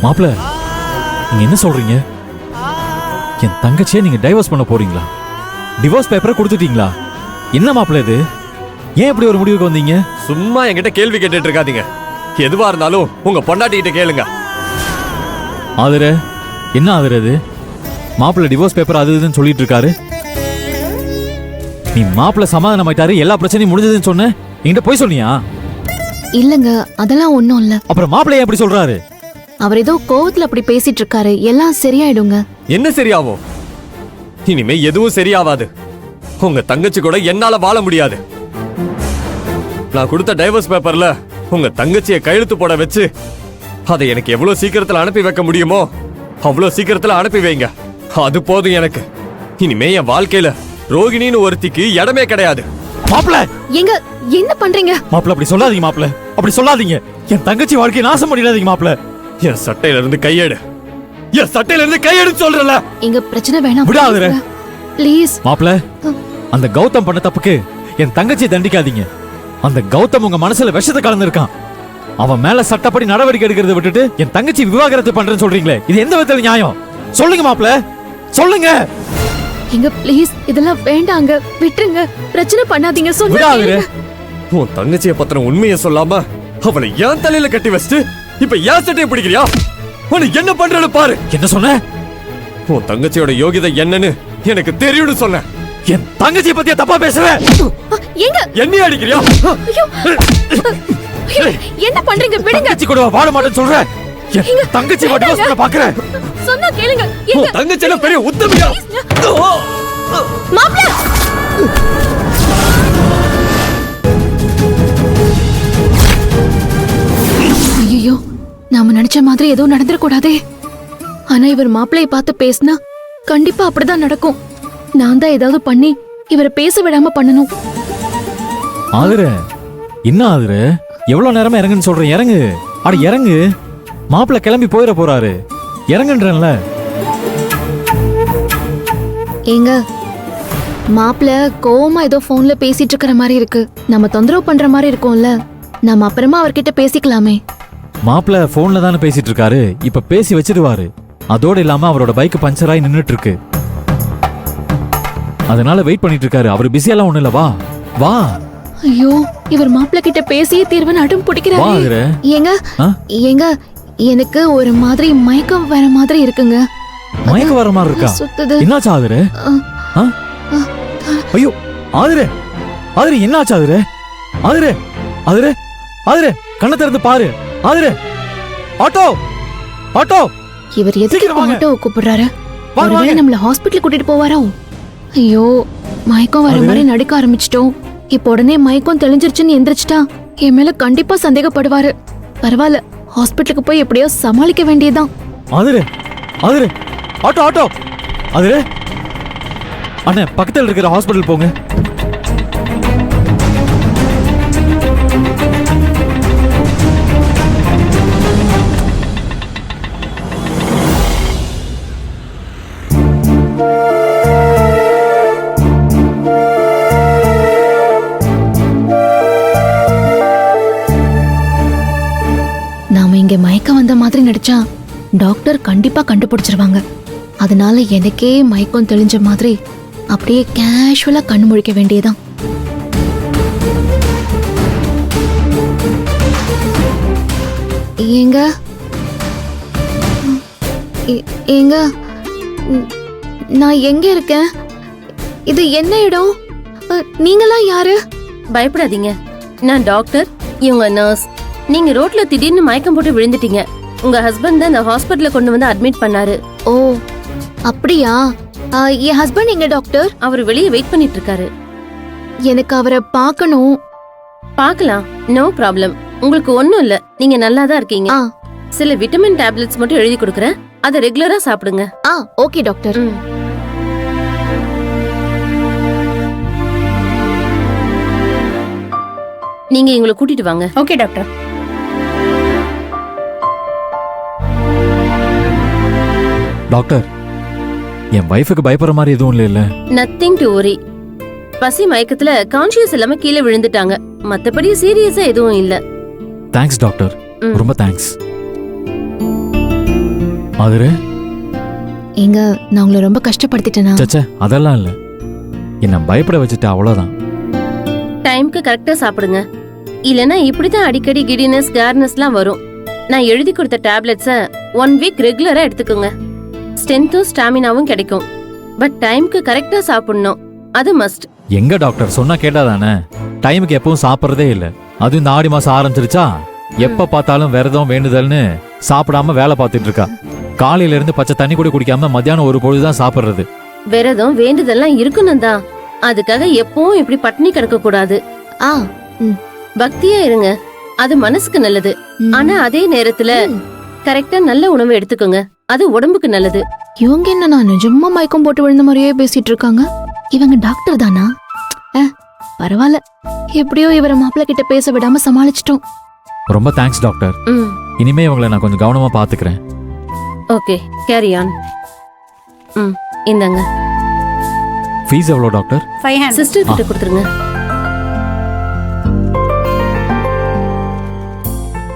மாப்பிள்ள, நீங்க என்ன சொல்றீங்க? என் தங்கச்சியை நீங்க டைவர்ஸ் பண்ண போறீங்களா? டிவோர்ஸ் பேப்பரை கொடுத்துட்டீங்களா? என்ன மாப்பிள்ள இது? ஏன் இப்படி ஒரு முடிவுக்கு வந்தீங்க? சும்மா என்கிட்ட கேள்வி கேட்டுட்டு இருக்காதீங்க. எதுவா இருந்தாலும் உங்க பொண்டாட்டிகிட்ட கேளுங்க. ஆதர, என்ன ஆதர இது? மாப்பிள்ள டிவோர்ஸ் பேப்பர் அது இதுன்னு சொல்லிட்டு இருக்காரு. நீ மாப்பிள்ள சமாதானம் ஆயிட்டாரு, எல்லா பிரச்சனையும் முடிஞ்சதுன்னு சொன்ன, என்கிட்ட போய் சொன்னியா? இல்லங்க, அதெல்லாம் ஒண்ணும் இல்ல. அப்புறம் மாப்பிள்ள ஏன் அப்படி சொல்றாரு? அவர் ஏதோ கோவத்துல அப்படி பேசிட்டு இருக்காரு. எல்லாம் சரியாயிடுங்க. என்ன சரியாகும்? இனிமே எதுவும் சரியாவாது. உங்க தங்கச்சி கூட என்னால வாழ முடியாது. நான் கொடுத்த டைவர்ஸ் பேப்பர்ல உங்க தங்கச்சியை கையெழுத்து போட வச்சு அதை எனக்கு எவ்வளவு சீக்கிரத்துல அனுப்பி வைக்க முடியுமோ அவ்வளவு சீக்கிரத்துல அனுப்பி வைங்க. அது போதும் எனக்கு. இனிமே என் வாழ்க்கையில ரோகிணின்னு ஒருத்திக்கு இடமே கிடையாது. மாப்பிள்ள, எங்க என்ன பண்றீங்க? மாப்பிள்ள அப்படி சொல்லாதீங்க. மாப்பிள்ள அப்படி சொல்லாதீங்க. என் தங்கச்சி வாழ்க்கையை நாசம் பண்ணிடாதீங்க மாப்பிள்ள. என் சட்டையில இருந்து கையெடு. என் சட்டையில இருந்து கையெடு சொல்றல. எங்க பிரச்சனை வேணாம். விடாதே ப்ளீஸ். மாப்பிள்ள, அந்த கௌதம் பண்ண தப்புக்கு என் தங்கச்சியை தண்டிக்காதீங்க. அந்த கௌதம் உங்க மனசுல விஷத்தை கலந்துருக்கான். அவன் மேல சட்டப்படி நடவடிக்கை எடுக்கிறத விட்டுட்டு என் தங்கச்சி விவாகரத்து பண்றேன்னு சொல்றீங்களே, இது எந்த விதத்துல நியாயம்? சொல்லுங்க மாப்பிள்ள, சொல்லுங்க. எங்க ப்ளீஸ், இதெல்லாம் வேண்டாங்க. விட்டுருங்க. பிரச்சனை பண்ணாதீங்க. விடாதே. உன் தங்கச்சியை பத்தின உண்மையை சொல்லாம அவளை ஏன் தலையில கட்டி வச்சுட்டு இப்ப ஏன் சட்டையை பிடிக்கிறியா? உனக்கு என்ன பண்றன்னு பாரு. என்ன சொன்ன? உன் தங்கச்சியோட யோகிதை என்னன்னு எனக்கு தெரியும்னு சொன்ன. என் தங்கச்சியை பத்தியா தப்பா பேசுவேன்? எங்க என்ன அடிக்கிறியா? என்ன பண்றீங்க? விடுங்க. தங்கச்சி கூட வாழ மாட்டேன்னு சொல்றேன். என் தங்கச்சி மட்டும் யோசனை பண்ண பாக்குறேன். சொன்னா கேளுங்க. உன் தங்கச்சி எல்லாம் பெரிய உத்தமியா? மாப்ள, ஐயோ, நாம நினைச்ச மாதிரி எதுவும் நடந்துட கூடாதே. ஆனா இவர் மாப்பிள்ளைய பார்த்து பேசினா கண்டிப்பா அப்படிதான் நடக்கும். நான் தான் ஏதாவது பண்ணி இவரை பேச விடாம பண்ணணும். ஆதுர, என்ன ஆதுர, எவ்வளவு நேரமா இறங்குன்னு சொல்றேன். இறங்கு. அட இறங்கு. மாப்பிள்ள கிளம்பி போயிட போறாரு. இறங்குன்றேன்ல. ஏங்க, மாப்பிள்ள கோவமா ஏதோ போன்ல பேசிட்டு இருக்கிற மாதிரி இருக்கு. நம்ம தொந்தரவு பண்ற மாதிரி இருக்கும்ல. நம்ம அப்புறமா அவர்கிட்ட பேசிக்கலாமே. மாப்பிள்ள போன்ல தானே பேசிட்டு இருக்காரு. இப்ப பேசி வச்சிடுவாரு. அதோட இல்லாம அவரோட பைக் பஞ்சர் ஆகி நின்னுட்டு இருக்கு. அதனால வெயிட் பண்ணிட்டு இருக்காரு. அவர் பிஸியெல்லாம் ஒண்ணு இல்ல. வா வா. ஐயோ, இவர் மாப்பிள்ள கிட்ட பேசியே தீர்வுன்னு அடம் பிடிக்கிறாரு. ஏங்க ஏங்க, எனக்கு ஒரு மாதிரி மயக்கம் வர மாதிரி இருக்குங்க. மயக்கம் வர மாதிரி இருக்கா? சுத்துது. என்னாச்சு ஆதுர? ஐயோ ஆதுர, ஆதுர என்னாச்சு ஆதுர? ஆதுர, ஆதுர, ஆதுர கண்ணை திறந்து பாரு. ஆதுர, ஆட்டோ, ஆட்டோ. இவர் எதுக்கு ஆட்டோ கூப்பிடுறாரு? ஒருவேளை நம்மள ஹாஸ்பிட்டல் கூட்டிட்டு போவாரோ? ஐயோ, மயக்கம் வர மாதிரி நடிக்க ஆரம்பிச்சிட்டோம். இப்ப உடனே மயக்கம் தெளிஞ்சிருச்சுன்னு எந்திரிச்சிட்டா என் மேல கண்டிப்பா சந்தேகப்படுவாரு. பரவாயில்ல, ஹாஸ்பிட்டலுக்கு போய் எப்படியோ சமாளிக்க வேண்டியதுதான். ஆதுர, ஆதுர, ஆட்டோ, ஆட்டோ. ஆதுர அண்ணே, பக்கத்துல இருக்கிற ஹாஸ்பிட்டல் போங்க. நாம இங்க மயக்கம் வந்த மாதிரி நடிச்சா டாக்டர் கண்டிப்பா கண்டுபிடிச்சிருவாங்க. அதனால எனக்கே மயக்கம் தெளிஞ்ச மாதிரி அப்படியே கேஷுவலா கண்ணு முழிக்க வேண்டியதான். ஏங்க ஏங்க, நான் எங்க இருக்கேன்? இது என்ன இடம்? நீங்களா யாரு? பயப்படாதீங்க, நான் டாக்டர், இவங்க நர்ஸ். நீங்க ரோட்ல திடீர்னு மயக்கம் போட்டு விழுந்துட்டீங்க. உங்க ஹஸ்பண்ட் தான் இந்த ஹாஸ்பிட்டல்ல கொண்டு வந்து அட்மிட் பண்ணாரு. ஓ அப்படியா? என் ஹஸ்பண்ட் எங்க டாக்டர்? அவர் வெளியே வெயிட் பண்ணிட்டு இருக்காரு. எனக்கு அவரை பார்க்கணும். பார்க்கலாம், நோ ப்ராப்ளம். உங்களுக்கு ஒண்ணும் இல்ல, நீங்க நல்லா தான் இருக்கீங்க. சில விட்டமின் டேப்லெட்ஸ் மட்டும் எழுதி கொடுக்கறேன், அதை ரெகுலரா சாப்பிடுங்க. Okay doctor. நீங்க எங்களை கூட்டிட்டு வாங்க. Okay doctor. டாக்டர், என் வைஃபுக்கு பயப்படுற மாதிரி எதுவும் இல்ல? Nothing to worry. பசி மயக்கத்துல கான்ஷியஸ் இல்லாம கீழே விழுந்துட்டாங்க. மத்தபடி சீரியஸா எதுவும் இல்ல. தேங்க்ஸ் டாக்டர், ரொம்ப தேங்க்ஸ். ஆதிரே, எங்க நான் உங்களை ரொம்ப கஷ்டப்படுத்திட்டேனா? சச்சே அதெல்லாம் இல்ல. என்ன பயப்பட வச்சுட்டு அவ்வளவுதான். டைம்க்கு கரெக்டா சாப்பிடுங்க. இல்லனா இப்படிதான் அடிக்கடி கிடினஸ் கேர்னஸ்லாம் வரும். நான் எழுதி கொடுத்த டேப்லெட்ஸை 1 வீக் ரெகுலரா எடுத்துக்கோங்க. ஸ்ட்ரென்த்தும் ஸ்டாமினாவும் கிடைக்கும். பட் டைம்க்கு கரெக்டா சாப்பிடணும், அது மஸ்ட். எங்க டாக்டர் சொன்னா கேட்டாதானே? டைமுக்கு எப்பவும் சாப்பிடுறதே இல்ல. அதுவும் இந்த ஆடி மாசம் ஆரம்பிச்சிருச்சா, எப்ப பார்த்தாலும் விரதம் வேண்டுதல்னு சாப்பிடாம வேலை பார்த்துட்டு இருக்கா. காலையில இருந்து பச்சை தண்ணி கூட குடிக்காம மத்தியானம் ஒரு பொழுதுதான் சாப்பிடுறது. விரதம் வேண்டுதல்லாம் இருக்கணும் தான். அதுக்காக எப்பவும் இப்படி பட்டினி கிடக்க கூடாது. ஆ, ம், பக்தியா இருங்க, அது மனசுக்கு நல்லது. ம். ஆனா அதே நேரத்துல கரெக்டா நல்ல உணவு எடுத்துக்கோங்க, அது உடம்புக்கு நல்லது. இவங்க என்ன நான் நிஜமா மயக்கம் போட்டு விழுந்த மாதிரியே பேசிட்டு இருக்காங்க. இவங்க டாக்டர் தானா? பரவாயில்ல, எப்படியோ இவரை மாப்பிள்ள கிட்ட பேச விடாம சமாளிச்சிட்டோம். ரொம்ப தேங்க்ஸ் டாக்டர். ம், இனிமே இவங்களை நான் கொஞ்சம் கவனமா பாத்துக்கிறேன். Okay, carry on. ம், இந்தாங்க. ஃபீஸ் எவ்வளவு டாக்டர்? 500. சிஸ்டர் கிட்ட கொடுத்துருங்க.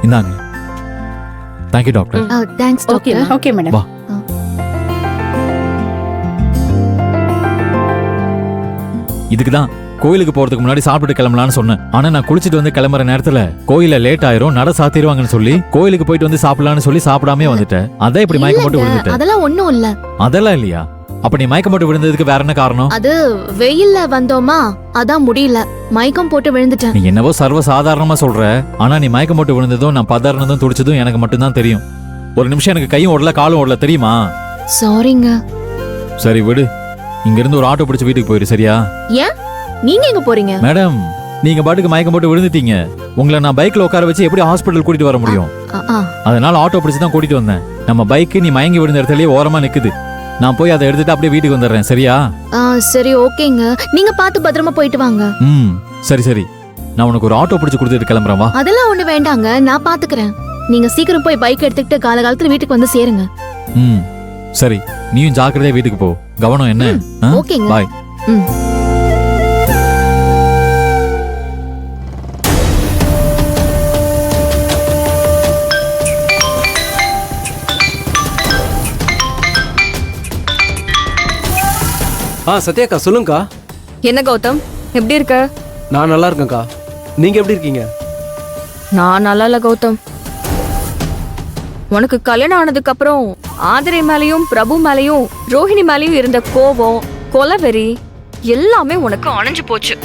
இந்தாங்க. Thank you doctor. Thanks Okay, doctor. Okay madam. வா. இதுக்குதான் கோயிலுக்கு போறதுக்கு முன்னாடி சாப்பிட்டு கிளம்பலாம்னு சொன்னேன். ஆனா நான் குளிச்சிட்டு வந்து கிளம்புற நேரத்துல கோயில லேட் ஆயிரும், நட சாத்திடுவாங்கன்னு சொல்லி கோயிலுக்கு போயிட்டு வந்து சாப்பிடலாம்னு சொல்லி சாப்பிடாமே வந்துட்டேன். அதான் இப்படி மயக்கம் போட்டு இல்லங்க, விழுந்துட்டேன். அதெல்லாம் ஒண்ணும் இல்ல. அதெல்லாம் இல்லையா? அப்ப நீ மயக்கம் போட்டு விழுந்ததுக்கு வேற என்ன காரணம்? அது வெயில்ல வந்தோமா, அதான் முடியல, மயக்கம் போட்டு விழுந்துட்டேன். நீ என்னவோ சர்வ சாதாரணமா சொல்ற. ஆனா நீ மயக்கம் போட்டு விழுந்ததும் நான் பதறினதும் துடிச்சதும் எனக்கு மட்டும்தான் தெரியும். ஒரு நிமிஷம் எனக்கு கையும் ஓடல காலும் ஓடல, தெரியுமா? சாரிங்க. சரி விடு, இங்க இருந்து ஒரு ஆட்டோ பிடிச்சு வீட்டுக்கு போயிரு, சரியா? ஏன் நீங்க எங்க போறீங்க? மேடம், நீங்க பாட்டுக்கு மயக்கம் போட்டு விழுந்துட்டீங்க. உங்களை நான் பைக்ல உட்கார வச்சு எப்படி ஹாஸ்பிட்டல் கூட்டிட்டு வர முடியும்? அதனால ஆட்டோ பிடிச்சு தான் கூட்டிட்டு வந்தேன். நம்ம பைக்கு நீ மயங்கி விழுந்த இடத்துலயே ஓரமா நிக்குது. நான் போய் அதை எடுத்துட்டு அப்படியே வீட்டுக்கு வந்துடுறேன், சரியா? சரி ஓகேங்க, நீங்க பார்த்து பத்திரமா போயிட்டு வாங்க. ம், சரி சரி. நான் உனக்கு ஒரு ஆட்டோ பிடிச்சு கொடுத்துட்டு கிளம்புறேன், வா. அதெல்லாம் ஒண்ணு வேண்டாங்க, நான் பாத்துக்கிறேன். நீங்க சீக்கிரம் போய் பைக் எடுத்துக்கிட்டு காலகாலத்துல வீட்டுக்கு வந்து சேருங்க. ம், சரி. நீயும் ஜாக்கிரதையா வீட்டுக்கு போ. கவனம் என்ன? ஓகேங்க. பாய். ம். சத்யாக்கா சொல்லுங்கக்கா. என்ன கௌதம், எப்படி இருக்க? நான் நல்லா இருக்கேன்க்கா. நீங்க எப்படி இருக்கீங்க? நான் நல்லா இல்ல கௌதம். உனக்கு கல்யாணம் ஆனதுக்கு அப்புறம் ஆதிரை மேலயும் பிரபு மேலயும் ரோஹிணி மேலயும் இருந்த கோபம், கொலவெறி எல்லாமே உனக்கு அணைஞ்சு போச்சு.